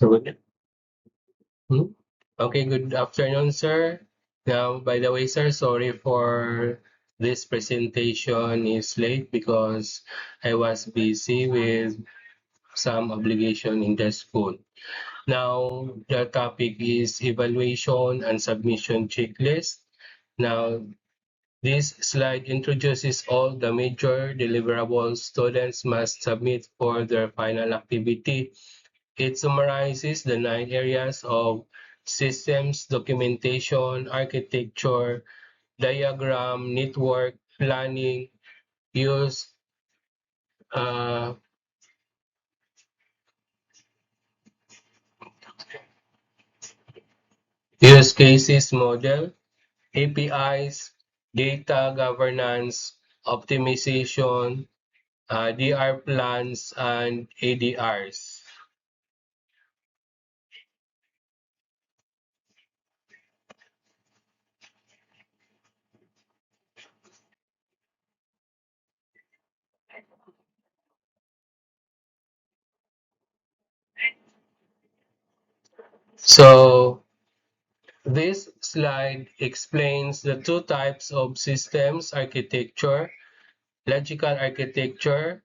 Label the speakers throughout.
Speaker 1: So good. Okay, good afternoon, sir. Now, by the way, sir, sorry for this presentation is late because I was busy with some obligation in the school. Now, the topic is evaluation and submission checklist. Now, this slide introduces all the major deliverables students must submit for their final activity. It summarizes the 9 areas of systems, documentation, architecture, diagram, network, planning, use, uh, use cases model, APIs, data governance, optimization, DR plans, and ADRs. So this slide explains the two types of systems architecture, logical architecture,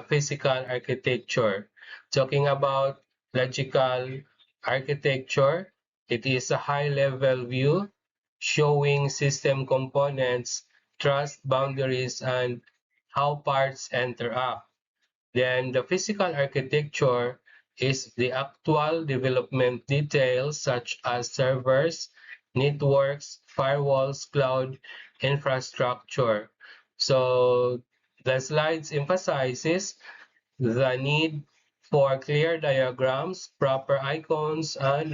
Speaker 1: physical architecture. Talking about logical architecture, it is a high-level view showing system components, trust boundaries, and how parts interact. Then the physical architecture is the actual development details such as servers, networks, firewalls, cloud infrastructure. So the slides emphasizes the need for clear diagrams, proper icons, and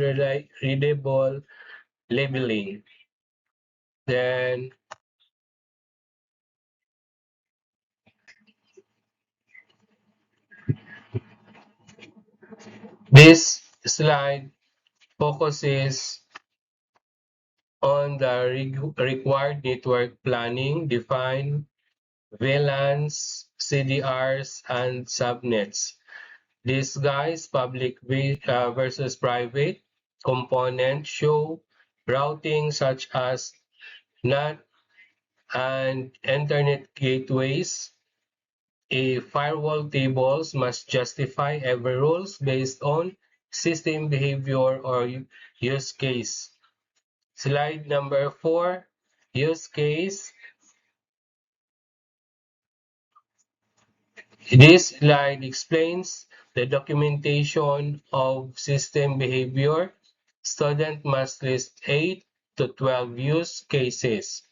Speaker 1: readable labeling. Then this slide focuses on the required network planning, define VLANs, CDRs, and subnets. These guys, public versus private component, show routing such as NAT and internet gateways. A firewall tables must justify every rules based on system behavior or use case. Slide number 4, use case. This slide explains the documentation of system behavior. Student must list 8 to 12 use cases.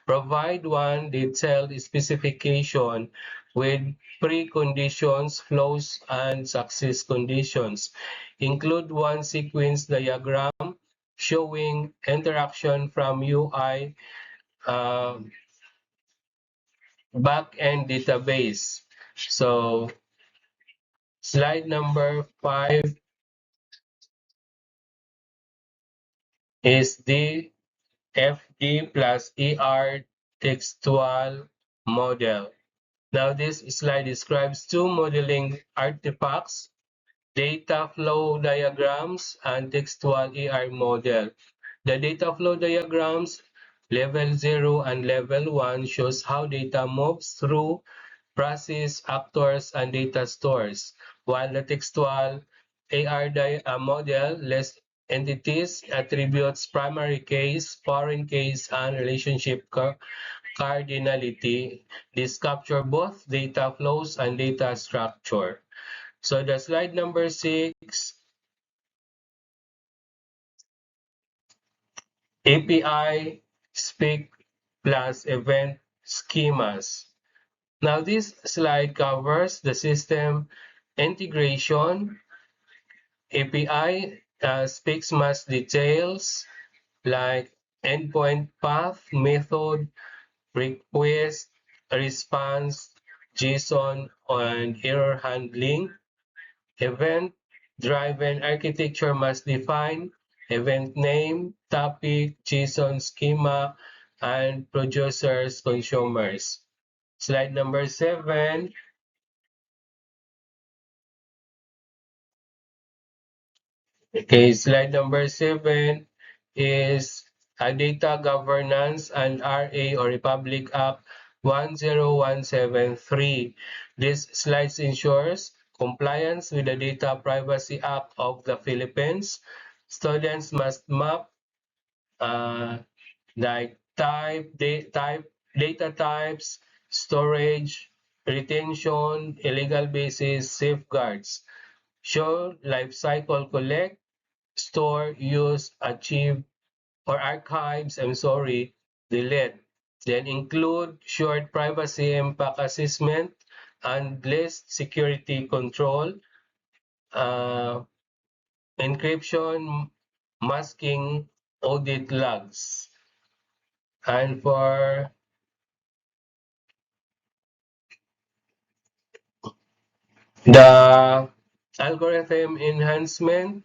Speaker 1: Provide one detailed specification with preconditions, flows, and success conditions. Include one sequence diagram showing interaction from UI backend database. So slide number 5 is the FD plus ER textual model. Now this slide describes two modeling artifacts, data flow diagrams, and textual ER model. The data flow diagrams, level 0 and level 1, shows how data moves through process, actors, and data stores, while the textual model lists entities, attributes, primary case, foreign case, and relationship cardinality. This capture both data flows and data structure. So the slide number 6, API speak plus event schemas. Now this slide covers the system integration. API speaks mass details like endpoint path, method, request, response, JSON, and error handling. Event-driven architecture must define event name, topic, JSON schema, and producers, consumers. Slide number 7. Okay, slide number 7 is a data governance and RA or Republic Act 10173. This slide ensures compliance with the Data Privacy Act of the Philippines. Students must map like data types, storage, retention, illegal basis, safeguards. Show life cycle collect, store, use, achieve, or archives, delete. Then include short privacy impact assessment and list security control, uh, encryption, masking, audit logs. And for the algorithm enhancement,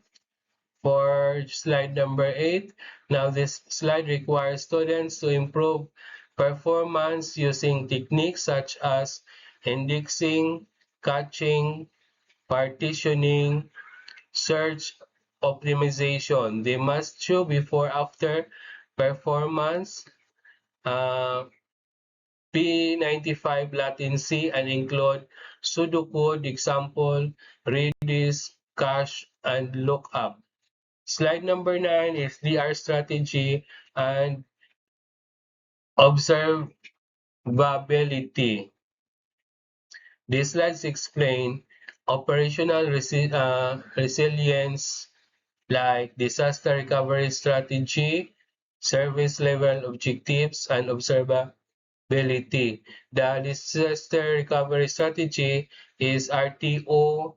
Speaker 1: for slide number 8, now this slide requires students to improve performance using techniques such as indexing, caching, partitioning, search optimization. They must show before after performance, uh, P95 latency, and include pseudocode example, redis, cache, and lookup. Slide number 9 is DR strategy and observability. These slides explain operational resilience like disaster recovery strategy, service level objectives, and observability. The disaster recovery strategy is RTO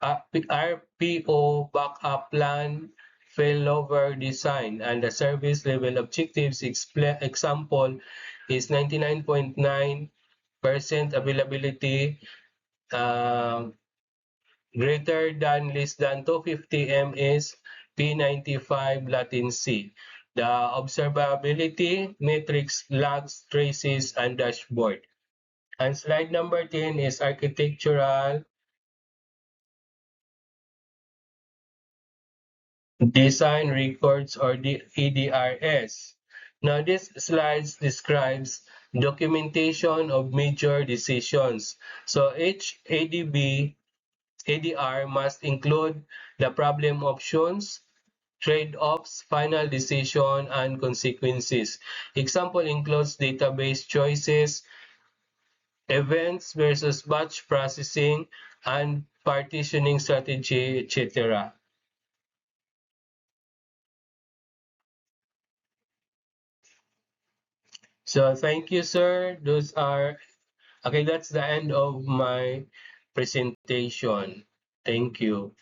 Speaker 1: RPO backup plan failover design, and the service level objectives example is 99.9% availability, uh, greater than less than 250 M is P95 latency. The observability metrics, logs, traces, and dashboard. And slide number 10 is architectural design records or EDRS. Now this slide describes documentation of major decisions. So each ADR must include the problem options, trade-offs, final decision, and consequences. Example includes database choices, events versus batch processing, and partitioning strategy, etc. So thank you, sir. Those are okay. That's the end of my presentation. Thank you.